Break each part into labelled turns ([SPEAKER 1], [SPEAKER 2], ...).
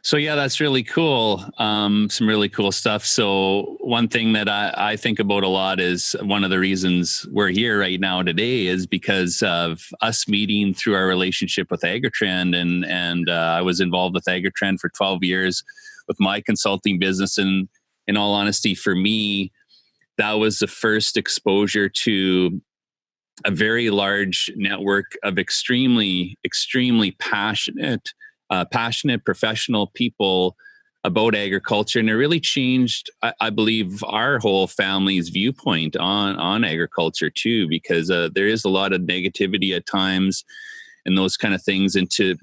[SPEAKER 1] So yeah, that's really cool. Some really cool stuff. So one thing that I think about a lot is one of the reasons we're here right now today is because of us meeting through our relationship with AgriTrend, and I was involved with AgriTrend for 12 years with my consulting business. And in all honesty, for me, that was the first exposure to a very large network of extremely passionate professional people about agriculture, and it really changed, I believe, our whole family's viewpoint on agriculture too, because there is a lot of negativity at times and those kind of things, and to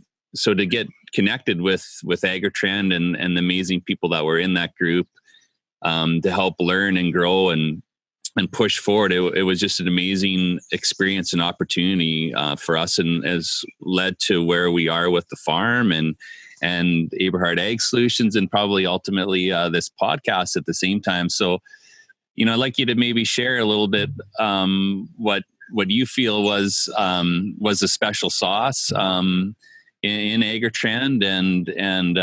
[SPEAKER 1] get connected with AgriTrend and the amazing people that were in that group, to help learn and grow and push forward. It was just an amazing experience and opportunity for us, and has led to where we are with the farm and Eberhard Ag Solutions, and probably ultimately this podcast at the same time. So, I'd like you to maybe share a little bit what you feel was a special sauce in AgriTrend, and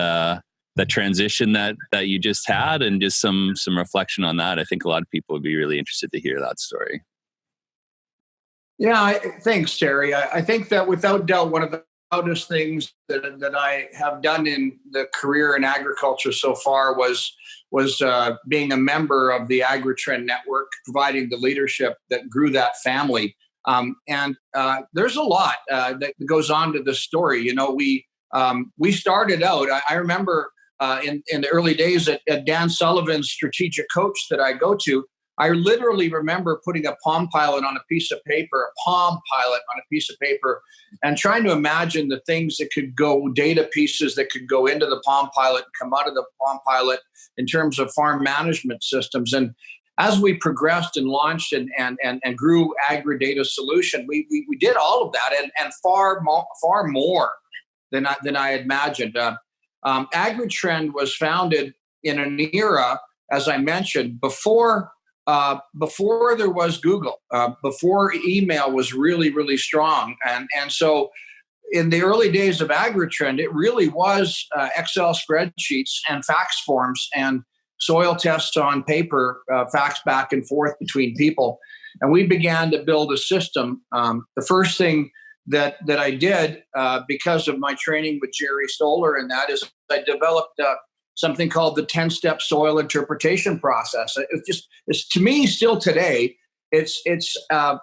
[SPEAKER 1] the transition that you just had, and just some reflection on that. I think a lot of people would be really interested to hear that story.
[SPEAKER 2] Yeah, thanks, Terry. I think that without doubt, one of the proudest things that I have done in the career in agriculture so far was being a member of the AgriTrend network, providing the leadership that grew that family. And there's a lot that goes on to this story. We started out. I remember in the early days at Dan Sullivan's strategic coach that I go to. I literally remember putting a Palm Pilot on a piece of paper, and trying to imagine the things that could go, data pieces that could go into the Palm Pilot and come out of the Palm Pilot in terms of farm management systems. And as we progressed and launched and grew AgriData Solution, we did all of that and far more than I had imagined. AgriTrend was founded in an era, as I mentioned, before there was Google, before email was really, really strong. And so in the early days of AgriTrend, it really was Excel spreadsheets and fax forms and soil tests on paper, fax back and forth between people. And we began to build a system. The first thing that I did because of my training with Jerry Stoller, and that is I developed something called the 10-step soil interpretation process. It's to me still today, it's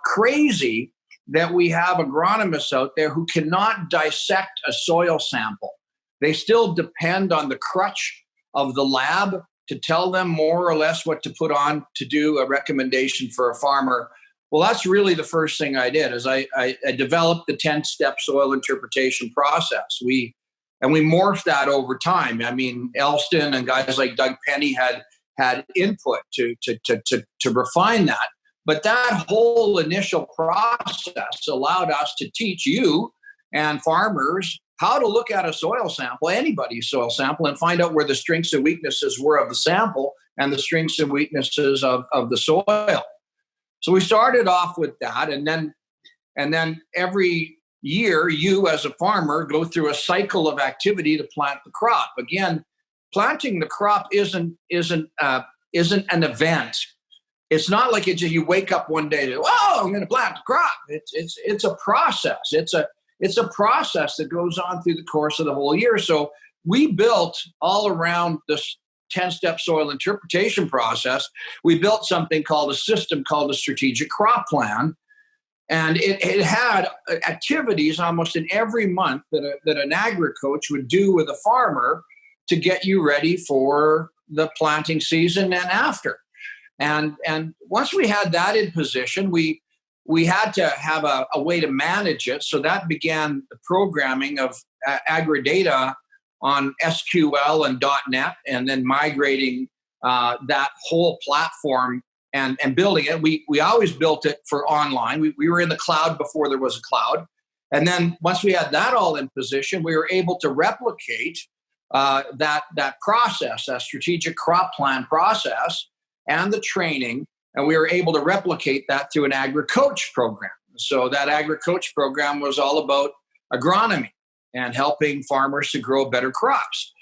[SPEAKER 2] crazy that we have agronomists out there who cannot dissect a soil sample. They still depend on the crutch of the lab to tell them more or less what to put on to do a recommendation for a farmer. Well, that's really the first thing I did is I developed the 10-step soil interpretation process. We morphed that over time. I mean, Elston and guys like Doug Penny had input to refine that. But that whole initial process allowed us to teach you and farmers how to look at a soil sample, anybody's soil sample, and find out where the strengths and weaknesses were of the sample and the strengths and weaknesses of the soil. So we started off with that, and then every year, you as a farmer go through a cycle of activity to plant the crop. Again, planting the crop isn't an event. It's not like you wake up one day to, I'm going to plant the crop. It's a process. It's a process that goes on through the course of the whole year. So we built all around this 10-step soil interpretation process. We built something called a system called a strategic crop plan. And it had activities almost in every month that an agri-coach would do with a farmer to get you ready for the planting season and after. And once we had that in position, we had to have a way to manage it. So that began the programming of AgriData on SQL and .NET, and then migrating that whole platform and building it. We always built it for online. We were in the cloud before there was a cloud. And then once we had that all in position, we were able to replicate that process, that strategic crop plan process, and the training. And we were able to replicate that through an AgriCoach program. So that AgriCoach program was all about agronomy and helping farmers to grow better crops.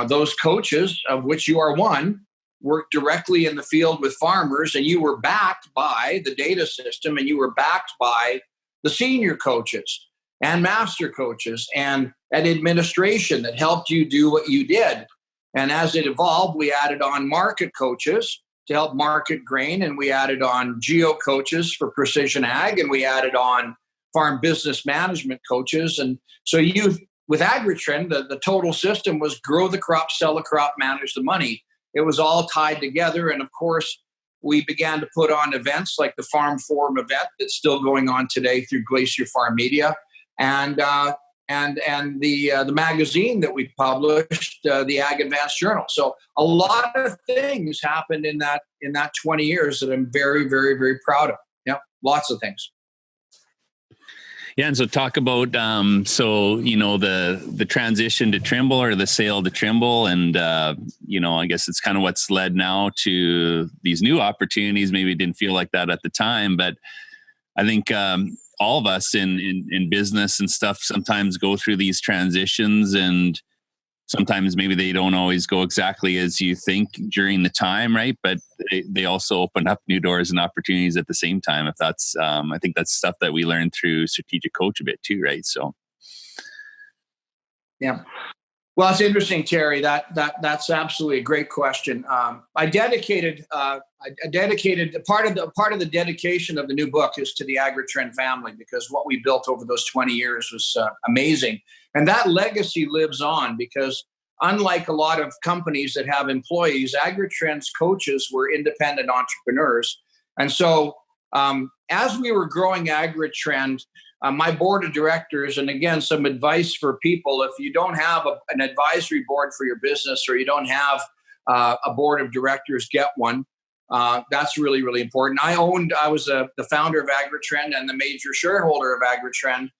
[SPEAKER 2] Those coaches, of which you are one, worked directly in the field with farmers, and you were backed by the data system, and you were backed by the senior coaches and master coaches and an administration that helped you do what you did. And as it evolved, we added on market coaches to help market grain, and we added on geo coaches for precision ag, and we added on farm business management coaches. And so with AgriTrend, the total system was grow the crop, sell the crop, manage the money. It was all tied together. And of course, we began to put on events like the Farm Forum event that's still going on today through Glacier Farm Media, and the magazine that we published, the Ag Advanced Journal. So a lot of things happened in that 20 years that I'm very, very, very proud of. Yeah, lots of things.
[SPEAKER 1] Yeah, and so talk about the transition to Trimble, or the sale to Trimble, and I guess it's kind of what's led now to these new opportunities. Maybe it didn't feel like that at the time, but I think all of us in business and stuff sometimes go through these transitions, and sometimes maybe they don't always go exactly as you think during the time, right? But they also open up new doors and opportunities at the same time. If that's, I think that's stuff that we learned through Strategic Coach a bit too, right? So,
[SPEAKER 2] yeah. Well, it's interesting, Terry. That's absolutely a great question. I dedicated part of the dedication of the new book is to the AgriTrend family, because what we built over those 20 years was amazing, and that legacy lives on. Because unlike a lot of companies that have employees, AgriTrend's coaches were independent entrepreneurs, and so as we were growing AgriTrend, my board of directors, and again, some advice for people: if you don't have an advisory board for your business, or you don't have a board of directors, get one. That's really, really important. I was the founder of AgriTrend and the major shareholder of AgriTrend.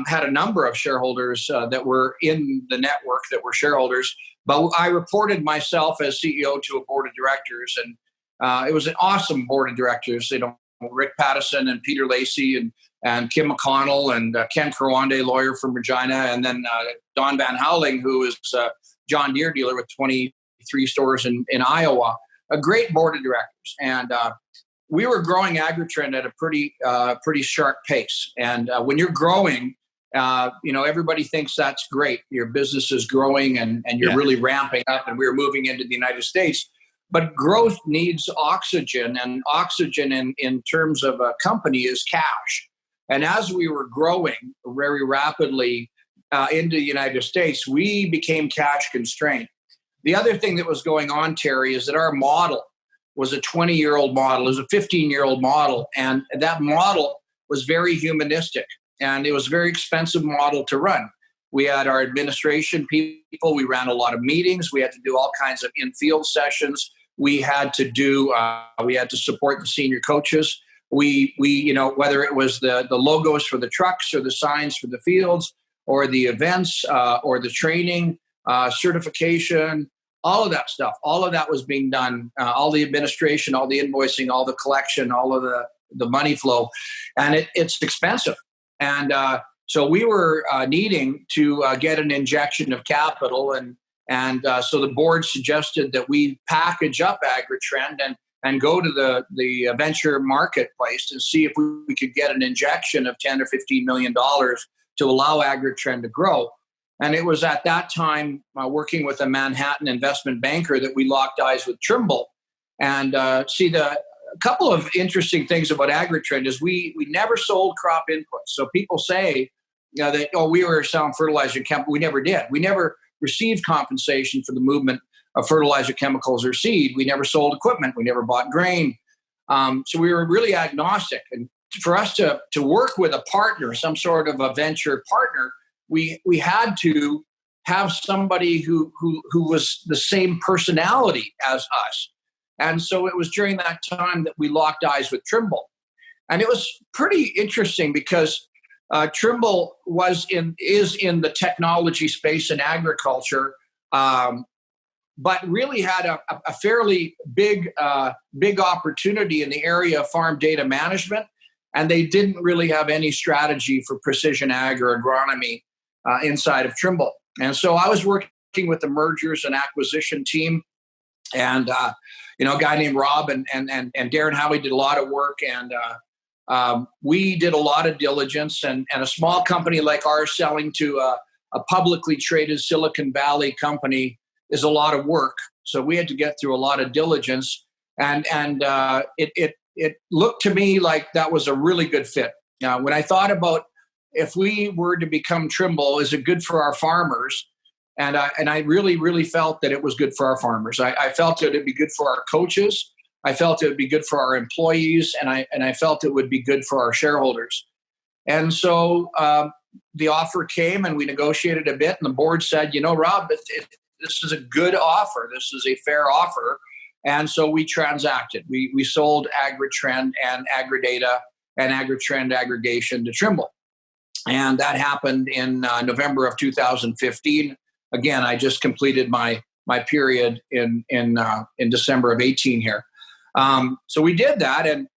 [SPEAKER 2] Had a number of shareholders that were in the network that were shareholders, but I reported myself as CEO to a board of directors, and it was an awesome board of directors. Rick Pattison and Peter Lacey and Kim McConnell and Ken Karwande, lawyer from Regina, and then Don Van Houweling, who is a John Deere dealer with 23 stores in Iowa. A great board of directors, and we were growing AgriTrend at a pretty sharp pace. And when you're growing, everybody thinks that's great. Your business is growing, and you're really ramping up. And we were moving into the United States. But growth needs oxygen, and oxygen in terms of a company is cash. And as we were growing very rapidly into the United States, we became cash constrained. The other thing that was going on, Terry, is that our model was a 20-year-old model. It was a 15-year-old model. And that model was very humanistic, and it was a very expensive model to run. We had our administration people. We ran a lot of meetings. We had to do all kinds of in-field sessions. We had to support the senior coaches. We whether it was the logos for the trucks, or the signs for the fields, or the events, or the training, certification, all of that stuff. All of that was being done. All the administration, all the invoicing, all the collection, all of the money flow, and it's expensive. And so we were needing to get an injection of capital, and so the board suggested that we package up AgriTrend and go to the venture marketplace and see if we could get an injection of $10 or $15 million to allow AgriTrend to grow. And it was at that time, working with a Manhattan investment banker, that we locked eyes with Trimble. And a couple of interesting things about AgriTrend is we never sold crop inputs. So people say that, we were selling fertilizer and chemical. We never did. We never received compensation for the movement of fertilizer, chemicals, or seed. We never sold equipment. We never bought grain. So we were really agnostic. And for us to work with a partner, some sort of a venture partner, we had to have somebody who was the same personality as us. And so it was during that time that we locked eyes with Trimble. And it was pretty interesting because Trimble is in the technology space in agriculture, but really had a fairly big opportunity in the area of farm data management, and they didn't really have any strategy for precision ag or agronomy inside of Trimble. And so I was working with the mergers and acquisition team, and a guy named Rob and Darren Howie did a lot of work, and we did a lot of diligence. And a small company like ours selling to a publicly traded Silicon Valley company is a lot of work. So we had to get through a lot of diligence, and it looked to me like that was a really good fit. Now, when I thought about if we were to become Trimble, is it good for our farmers? And I really, really felt that it was good for our farmers. I felt it would be good for our coaches. I felt it would be good for our employees, and I felt it would be good for our shareholders. And so the offer came, and we negotiated a bit, and the board said, Rob, this is a good offer. This is a fair offer. And so we transacted. We sold AgriTrend and AgriData and AgriTrend aggregation to Trimble. And that happened in November of 2015. Again, I just completed my period in December of 18 here. So we did that, and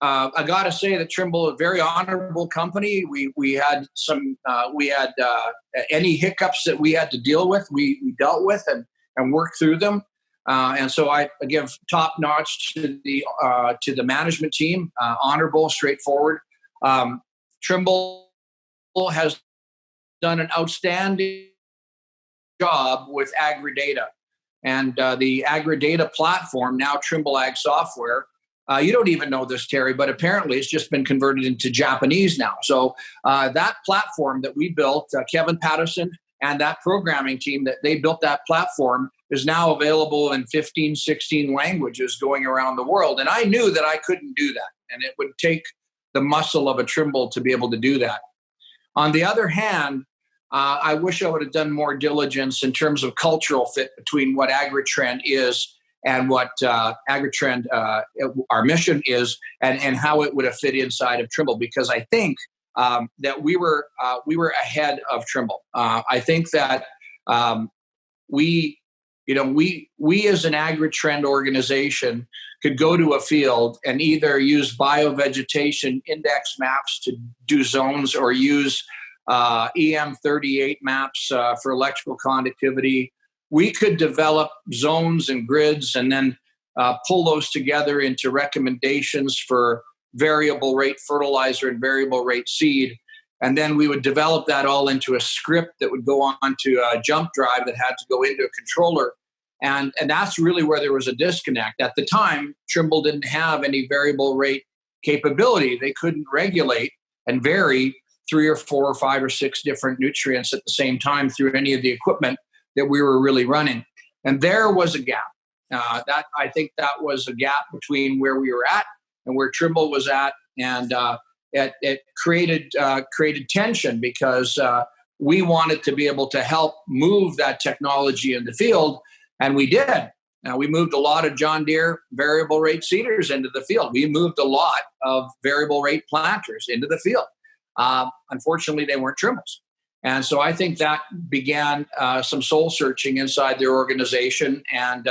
[SPEAKER 2] I got to say that Trimble is a very honorable company. We had any hiccups that we had to deal with, we dealt with and worked through them. And so I give top notch to the management team, honorable, straightforward. Trimble has done an outstanding job with AgriData, and the AgriData platform, now Trimble Ag Software. You don't even know this, Terry, but apparently it's just been converted into Japanese now. So that platform that we built, Kevin Patterson and that programming team that they built that platform is now available in 15, 16 languages going around the world. And I knew that I couldn't do that, and it would take the muscle of a Trimble to be able to do that. On the other hand, I wish I would have done more diligence in terms of cultural fit between what AgriTrend is and what AgriTrend, our mission is, and how it would have fit inside of Trimble, because I think that we were ahead of Trimble. I think that we as an AgriTrend organization could go to a field and either use biovegetation index maps to do zones, or use EM38 maps for electrical conductivity. We could develop zones and grids and then pull those together into recommendations for variable rate fertilizer and variable rate seed. And then we would develop that all into a script that would go on to a jump drive that had to go into a controller. And that's really where there was a disconnect. At the time, Trimble didn't have any variable rate capability. They couldn't regulate and vary 3 or 4 or 5 or 6 different nutrients at the same time through any of the equipment that we were really running. And there was a gap. I think that was a gap between where we were at and where Trimble was at. And it created tension, because we wanted to be able to help move that technology in the field. And we did. Now, we moved a lot of John Deere variable rate seeders into the field. We moved a lot of variable rate planters into the field. Unfortunately, they weren't Trimble's. And so I think that began some soul searching inside their organization. And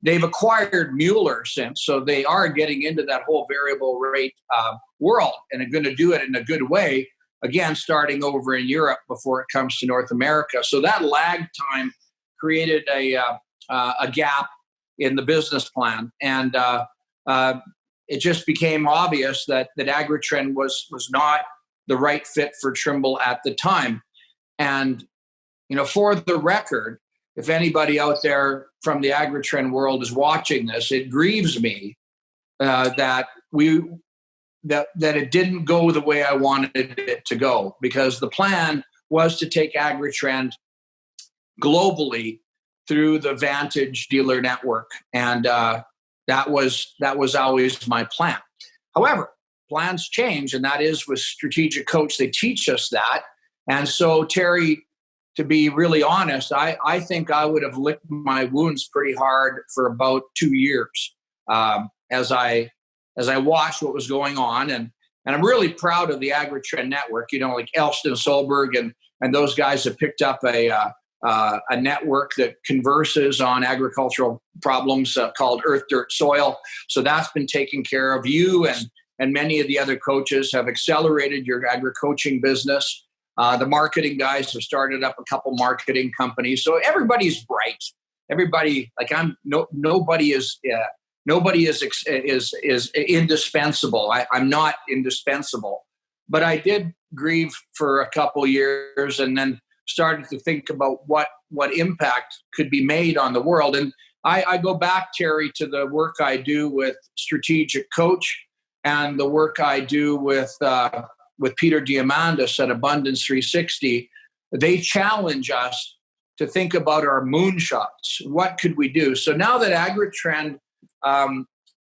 [SPEAKER 2] they've acquired Mueller since. So they are getting into that whole variable rate world, and are going to do it in a good way, again, starting over in Europe before it comes to North America. So that lag time created a gap in the business plan. And it just became obvious that AgriTrend was not the right fit for Trimble at the time. And, for the record, if anybody out there from the AgriTrend world is watching this, it grieves me that it didn't go the way I wanted it to go, because the plan was to take AgriTrend globally through the Vantage dealer network. And that was always my plan. However, plans change, and that is with strategic coach. They teach us that. And so, Terry, to be really honest, I think I would have licked my wounds pretty hard for about 2 years as I watched what was going on. And I'm really proud of the AgriTrend network. Like Elston Solberg and those guys have picked up a network that converses on agricultural problems called Earth, Dirt, Soil. So that's been taken care of. You and many of the other coaches have accelerated your agri-coaching business. The marketing guys have started up a couple marketing companies. So everybody's bright. Everybody, like nobody is indispensable. I'm not indispensable, but I did grieve for a couple years, and then started to think about what impact could be made on the world. And I go back, Terry, to the work I do with Strategic Coach and the work I do with Peter Diamandis at Abundance 360. They challenge us to think about our moonshots. What could we do? So now that AgriTrend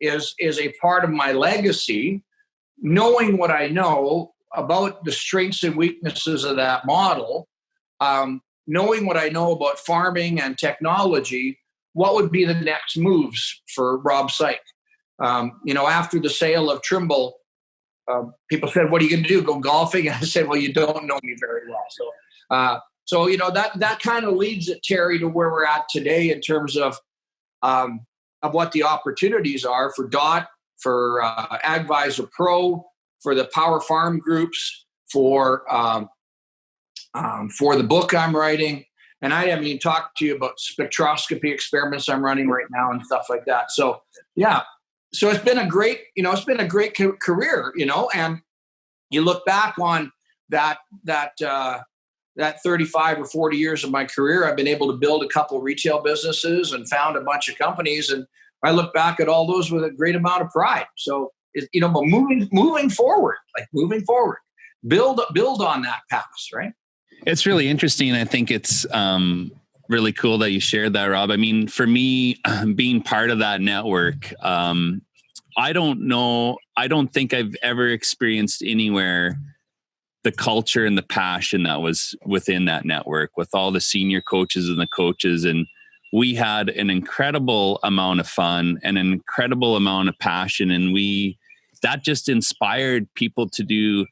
[SPEAKER 2] is a part of my legacy, knowing what I know about the strengths and weaknesses of that model, knowing what I know about farming and technology, what would be the next moves for Rob Syke? After the sale of Trimble, people said, "What are you going to do? Go golfing?" And I said, "Well, you don't know me very well." So that kind of leads it, Terry, to where we're at today in terms of what the opportunities are for DOT, for AgVisor Pro, for the Power Farm groups, for the book I'm writing. And I haven't even talked to you about spectroscopy experiments I'm running right now and stuff like that. So, yeah. So it's been a great career, and you look back on that 35 or 40 years of my career, I've been able to build a couple retail businesses and found a bunch of companies. And I look back at all those with a great amount of pride. So, but moving forward, build on that past, right?
[SPEAKER 1] It's really interesting. I think it's really cool that you shared that, Rob. I mean, for me, being part of that network, I don't think I've ever experienced anywhere the culture and the passion that was within that network with all the senior coaches and the coaches. And we had an incredible amount of fun and an incredible amount of passion. And that just inspired people to do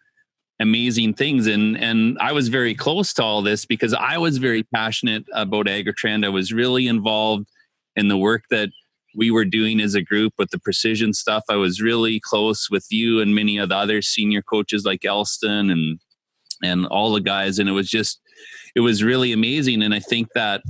[SPEAKER 1] amazing things. And I was very close to all this because I was very passionate about AgriTrend. I was really involved in the work that we were doing as a group with the precision stuff. I was really close with you and many of the other senior coaches like Elston and all the guys. And it was really amazing. And I think that,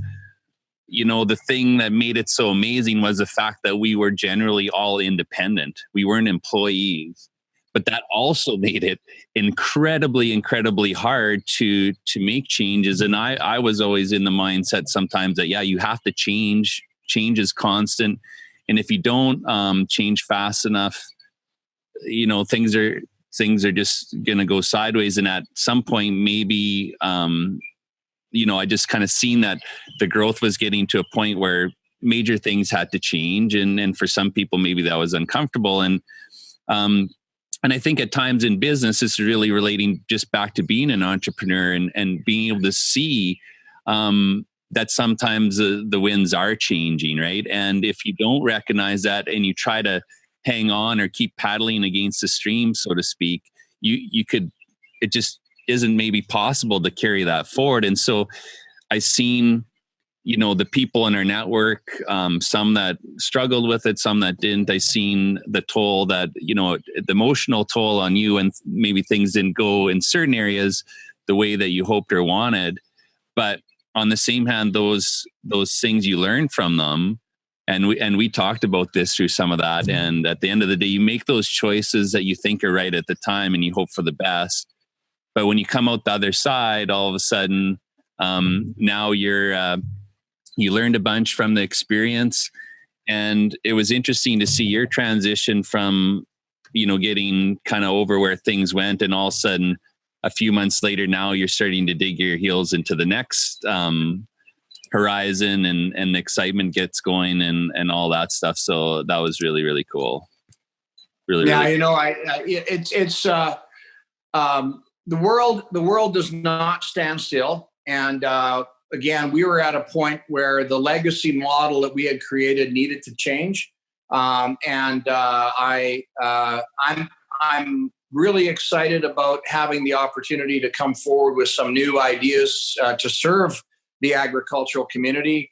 [SPEAKER 1] the thing that made it so amazing was the fact that we were generally all independent. We weren't employees. But that also made it incredibly, incredibly hard to make changes. And I was always in the mindset sometimes that, you have to change. Change is constant. And if you don't change fast enough, things are just going to go sideways. And at some point, maybe, I just kind of seen that the growth was getting to a point where major things had to change. And for some people, maybe that was uncomfortable. And I think at times in business, it's really relating just back to being an entrepreneur and being able to see that sometimes the winds are changing, right? And if you don't recognize that and you try to hang on or keep paddling against the stream, so to speak, it just isn't maybe possible to carry that forward. And so I've seen, the people in our network, some that struggled with it, some that didn't. I seen the toll that, the emotional toll on you, and maybe things didn't go in certain areas the way that you hoped or wanted. But on the same hand, those things you learn from them, and we talked about this through some of that. And at the end of the day, you make those choices that you think are right at the time, and you hope for the best. But when you come out the other side, all of a sudden, now you learned a bunch from the experience. And it was interesting to see your transition from, getting kind of over where things went. And all of a sudden, a few months later, now you're starting to dig your heels into the next horizon, and the excitement gets going and all that stuff. So that was really, really cool. Really, really cool.
[SPEAKER 2] The world does not stand still. And again, we were at a point where the legacy model that we had created needed to change. I'm really excited about having the opportunity to come forward with some new ideas to serve the agricultural community.